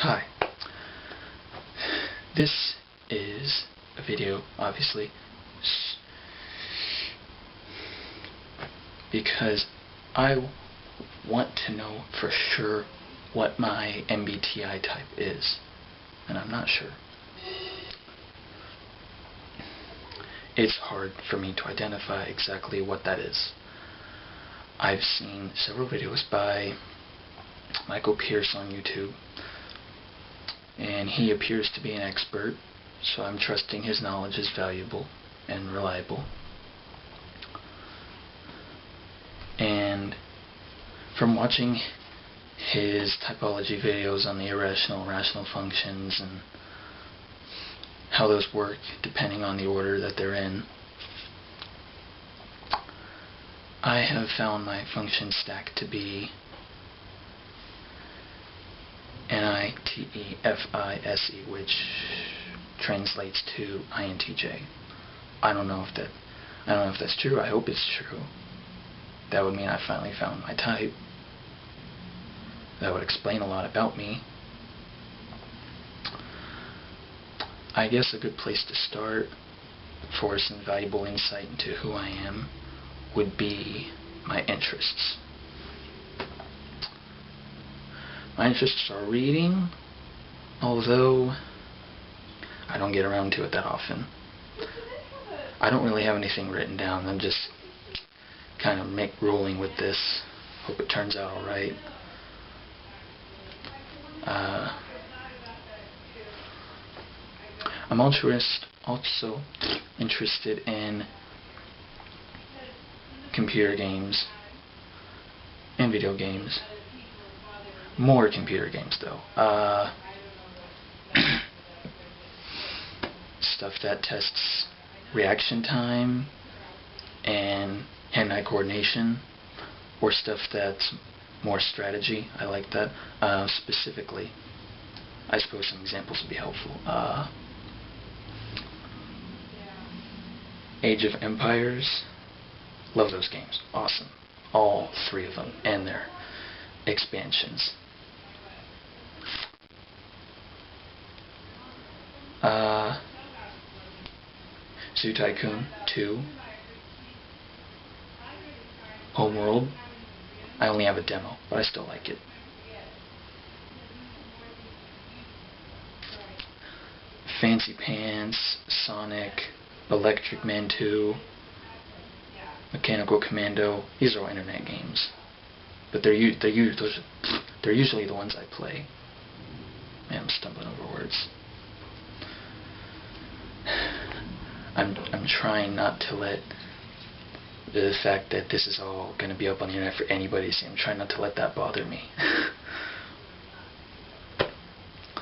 Hi. This is a video, obviously, because I want to know for sure what my MBTI type is, and I'm not sure. It's hard for me to identify exactly what that is. I've seen several videos by Michael Pierce on YouTube, and he appears to be an expert, so I'm trusting his knowledge is valuable and reliable. And from watching his typology videos on the irrational and rational functions and how those work depending on the order that they're in, I have found my function stack to be NITEFISE, which translates to INTJ. I don't know if that's true. I hope it's true. That would mean I finally found my type. That would explain a lot about me. I guess a good place to start for some valuable insight into who I am would be my interests. My interests are reading, although I don't get around to it that often. I don't really have anything written down. I'm just kind of rolling with this. Hope it turns out alright. I'm also interested in computer games and video games. More computer games, though. Stuff that tests reaction time and hand-eye coordination, or stuff that's more strategy. I like that. Specifically, I suppose some examples would be helpful. Age of Empires. Love those games. Awesome. All three of them and their expansions. Zoo Tycoon 2. Homeworld. I only have a demo, but I still like it. Fancy Pants, Sonic, Electric Man 2, Mechanical Commando. These are all internet games, but they're usually the ones I play. Man, I'm stumbling over words. I'm trying not to let the fact that this is all going to be up on the internet for anybody to see. I'm trying not to let that bother me.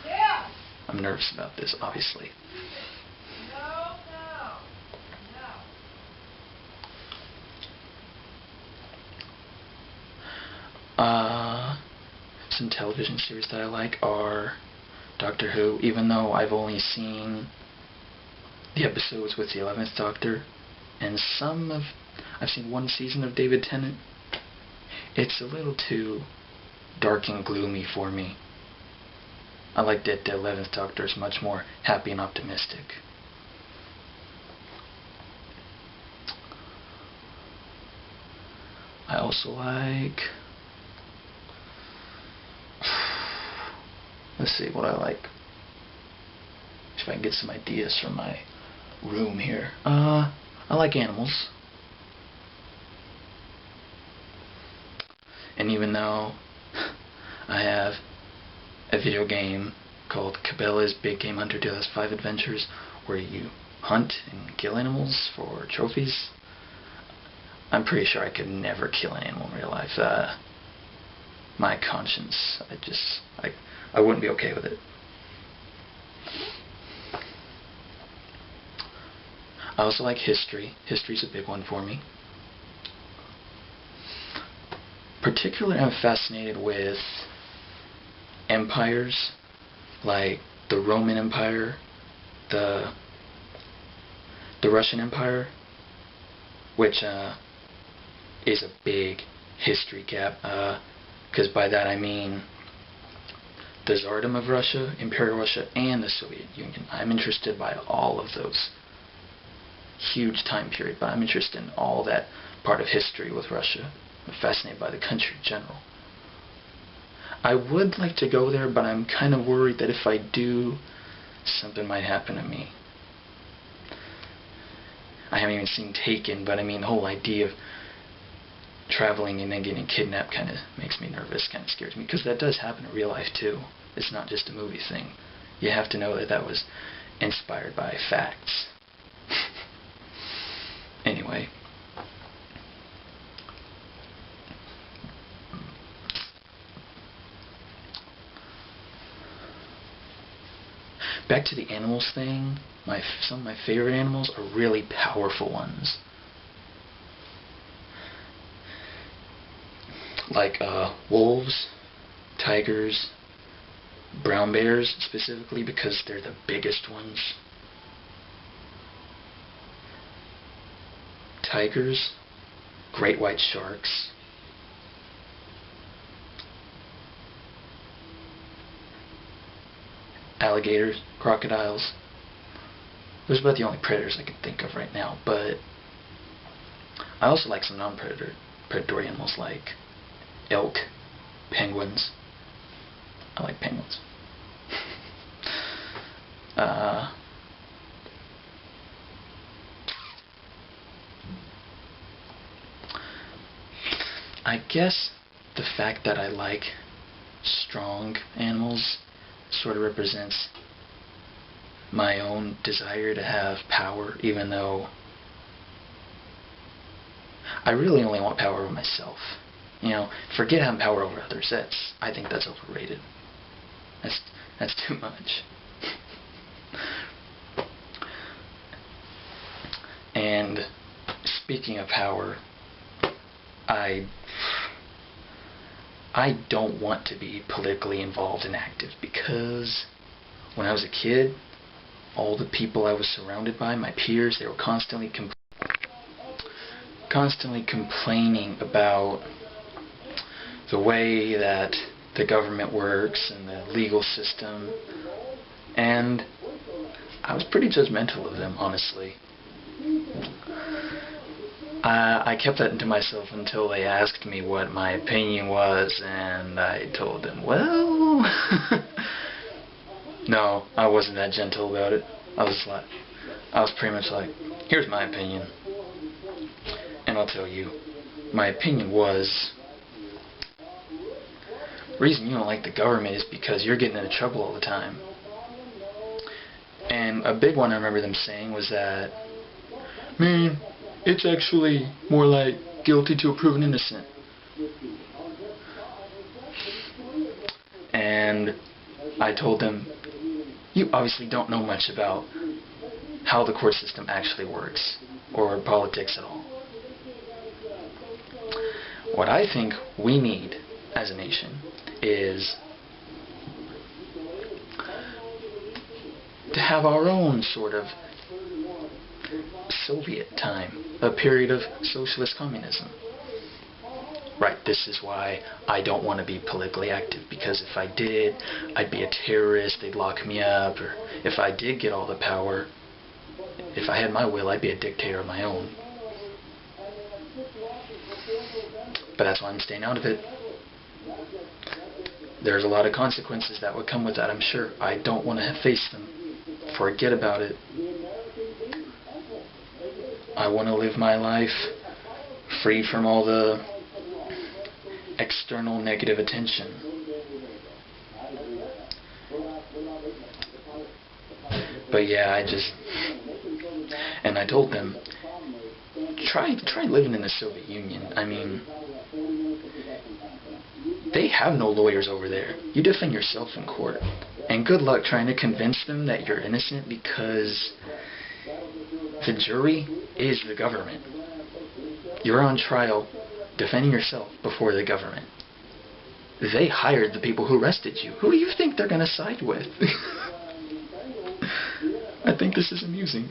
Yeah. I'm nervous about this, obviously. Some television series that I like are Doctor Who, even though I've only seen the episodes with the 11th Doctor, and I've seen one season of David Tennant. It's a little too dark and gloomy for me. I like that the 11th Doctor is much more happy and optimistic. I also like... Let's see what I like. If I can get some ideas from my room here. I like animals. And even though I have a video game called Cabela's Big Game Hunter 2005 Adventures, where you hunt and kill animals for trophies, I'm pretty sure I could never kill an animal in real life. My conscience, I wouldn't be okay with it. I also like history. History's a big one for me. Particularly, I'm fascinated with empires, like the Roman Empire, the Russian Empire, which is a big history gap, because by that I mean the Tsardom of Russia, Imperial Russia, and the Soviet Union. I'm interested by all of those. Huge time period, but I'm interested in all that part of history with Russia. I'm fascinated by the country in general. I would like to go there, but I'm kind of worried that if I do, something might happen to me. I haven't even seen Taken, but I mean the whole idea of traveling and then getting kidnapped kind of makes me nervous, kind of scares me, because that does happen in real life too. It's not just a movie thing. You have to know that that was inspired by facts. Anyway. Back to the animals thing, some of my favorite animals are really powerful ones. Like wolves, tigers, brown bears specifically because they're the biggest ones. Tigers, great white sharks, alligators, crocodiles. Those are about the only predators I can think of right now, but I also like some non-predatory animals like elk, penguins. I like penguins. I guess the fact that I like strong animals sort of represents my own desire to have power, even though I really only want power over myself. You know, forget having power over others. I think that's overrated. That's too much. And speaking of power, I don't want to be politically involved and active, because when I was a kid, all the people I was surrounded by, my peers, they were constantly complaining about the way that the government works and the legal system, and I was pretty judgmental of them, honestly. I kept that to myself until they asked me what my opinion was, and I told them, well, no, I wasn't that gentle about it. I was pretty much like, here's my opinion, and I'll tell you, my opinion was, the reason you don't like the government is because you're getting into trouble all the time. And a big one I remember them saying was that, man, it's actually more like guilty to a proven innocent. And I told them, you obviously don't know much about how the court system actually works, or politics at all. What I think we need as a nation is to have our own sort of Soviet time, a period of socialist communism. Right, this is why I don't want to be politically active, because if I did, I'd be a terrorist, they'd lock me up, or if I did get all the power, if I had my will, I'd be a dictator of my own. But that's why I'm staying out of it. There's a lot of consequences that would come with that, I'm sure. I don't want to face them. Forget about it. I want to live my life free from all the external negative attention. But yeah, and I told them, try living in the Soviet Union. I mean, they have no lawyers over there. You defend yourself in court. And good luck trying to convince them that you're innocent, because the jury is the government. You're on trial defending yourself before the government. They hired the people who arrested you. Who do you think they're going to side with? I think this is amusing.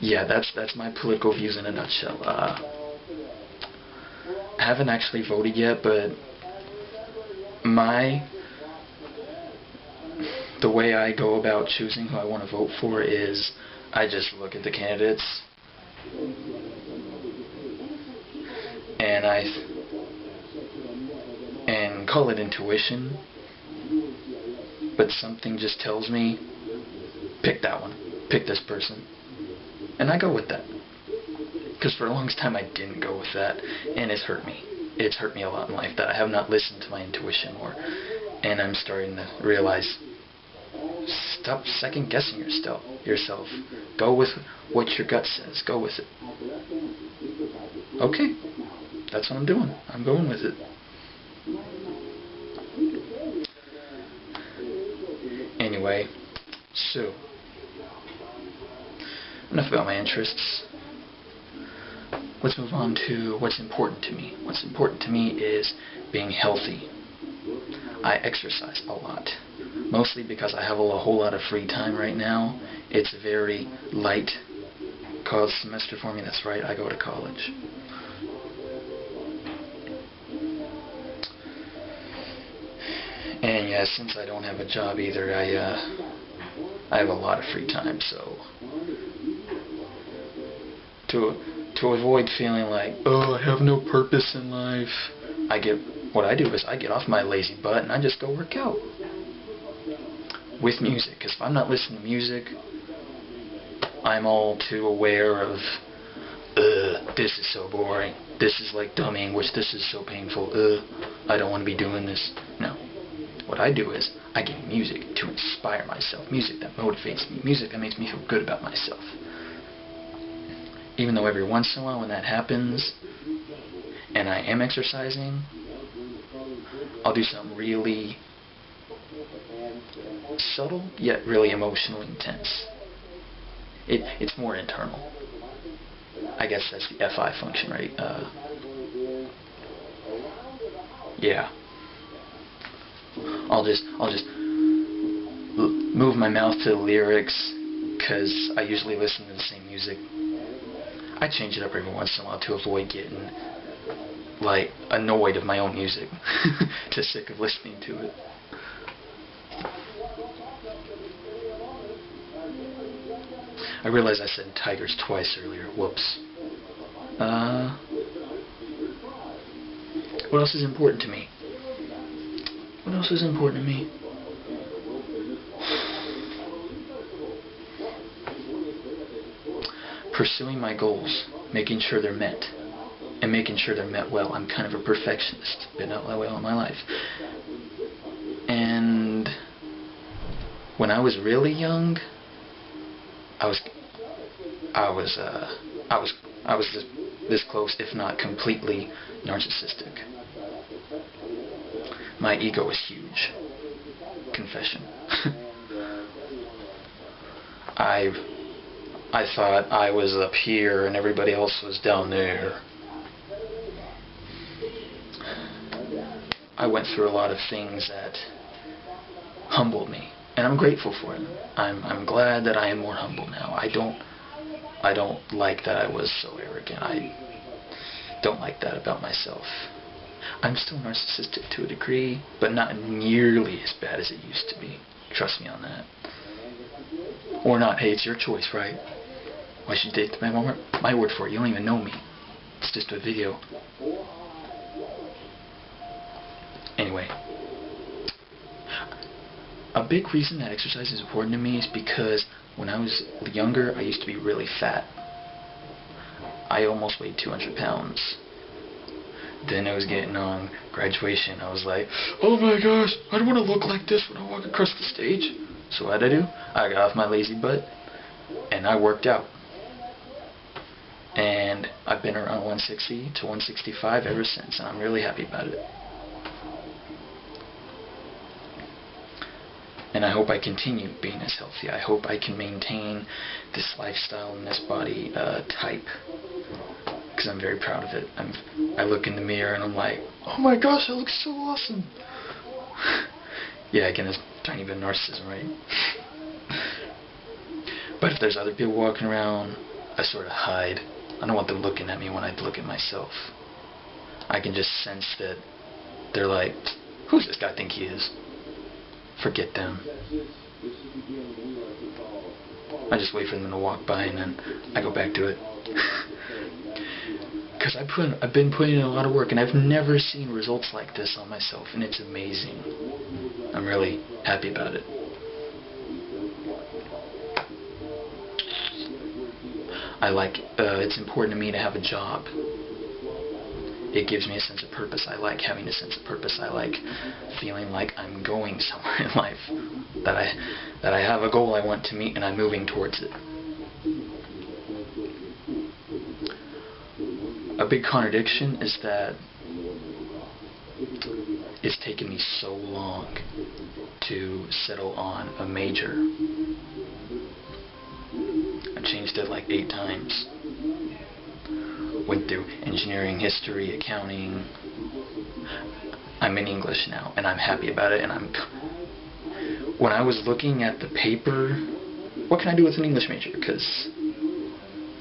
Yeah, that's my political views in a nutshell. haven't actually voted yet, but the way I go about choosing who I want to vote for is I just look at the candidates and call it intuition, but something just tells me, pick that one, pick this person, and I go with that. Because for the longest time I didn't go with that, and it's hurt me. It's hurt me a lot in life that I have not listened to my intuition more, and I'm starting to realize, stop second guessing yourself. Go with what your gut says. Go with it. Okay, that's what I'm doing. I'm going with it. Anyway, so enough about my interests. Let's move on to what's important to me. What's important to me is being healthy. I exercise a lot, mostly because I have a whole lot of free time right now. It's a very light college semester for me. That's right, I go to college. And yeah, since I don't have a job either, I have a lot of free time, so to avoid feeling like, oh, I have no purpose in life, what I do is I get off my lazy butt and I just go work out with music. Because if I'm not listening to music, I'm all too aware of, this is so boring, this is like dumb English, this is so painful, I don't want to be doing this. No. What I do is I get music to inspire myself, music that motivates me, music that makes me feel good about myself. Even though every once in a while when that happens and I am exercising, I'll do something really subtle yet really emotionally intense. It's more internal. I guess that's the FI function, right? Yeah. I'll just move my mouth to the lyrics because I usually listen to the same music. I change it up every once in a while to avoid getting like annoyed of my own music, just sick of listening to it. I realized I said tigers twice earlier. Whoops. What else is important to me? What else is important to me? Pursuing my goals, making sure they're met, and making sure they're met well. I'm kind of a perfectionist. Been that way all my life. And when I was really young, I was this close, if not completely narcissistic. My ego was huge. Confession. I thought I was up here and everybody else was down there. I went through a lot of things that humbled me, and I'm grateful for it. I'm glad that I am more humble now. I don't like that I was so arrogant. I don't like that about myself. I'm still narcissistic to a degree, but not nearly as bad as it used to be. Trust me on that. Or not. Hey, it's your choice, right? Why should you take my word for it? You don't even know me. It's just a video. Anyway. A big reason that exercise is important to me is because when I was younger, I used to be really fat. I almost weighed 200 pounds. Then I was getting on graduation. I was like, oh my gosh, I don't want to look like this when I walk across the stage. So what did I do? I got off my lazy butt and I worked out. And I've been around 160 to 165 ever since, and I'm really happy about it. And I hope I continue being as healthy. I hope I can maintain this lifestyle and this body type. Because I'm very proud of it. I look in the mirror and I'm like, oh my gosh, I look so awesome. Yeah, again, there's a tiny bit of narcissism, right? But if there's other people walking around, I sort of hide. I don't want them looking at me when I look at myself. I can just sense that they're like, who's this guy think he is? Forget them. I just wait for them to walk by and then I go back to it. Because I've been putting in a lot of work and I've never seen results like this on myself, and it's amazing. I'm really happy about it. It's important to me to have a job. It gives me a sense of purpose. I like having a sense of purpose. I like feeling like I'm going somewhere in life, that I have a goal I want to meet and I'm moving towards it. A big contradiction is that it's taken me so long to settle on a major. I changed it like 8 times. Went through engineering, history, accounting. I'm in English now, and I'm happy about it. And when I was looking at the paper, what can I do with an English major? Because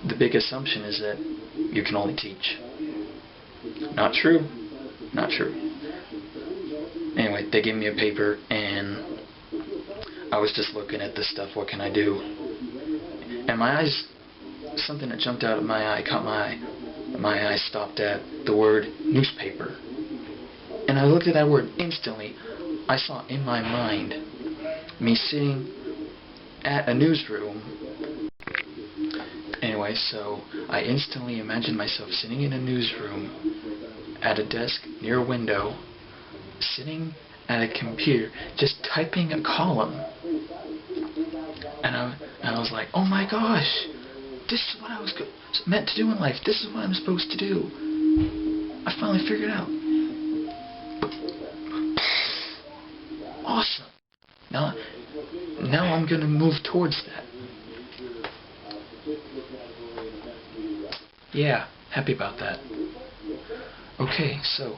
the big assumption is that you can only teach. Not true. Not true. Anyway, they gave me a paper, and I was just looking at this stuff. What can I do? And my eyes, something that jumped out of my eye, caught my eye. My eye stopped at the word newspaper. And I looked at that word instantly. I saw in my mind me sitting at a newsroom. Anyway, so I instantly imagined myself sitting in a newsroom at a desk near a window, sitting at a computer, just typing a column. And I was like, oh my gosh, this is what I was meant to do in life. This is what I'm supposed to do. I finally figured it out. Awesome. Now I'm going to move towards that. Yeah, happy about that. Okay, so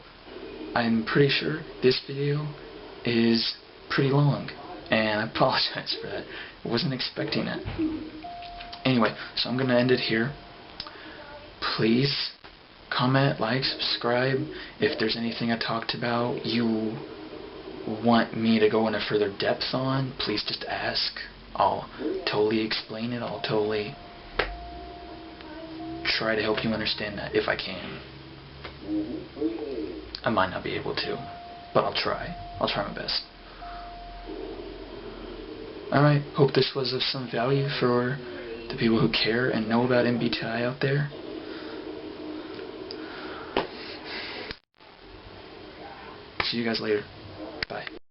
I'm pretty sure this video is pretty long, and I apologize for that. I wasn't expecting that. Anyway, so I'm going to end it here. Please comment, like, subscribe. If there's anything I talked about you want me to go into further depth on, please just ask. I'll totally explain it. I'll totally try to help you understand that if I can. I might not be able to, but I'll try. I'll try my best. Alright, hope this was of some value for the people who care and know about MBTI out there. See you guys later. Bye.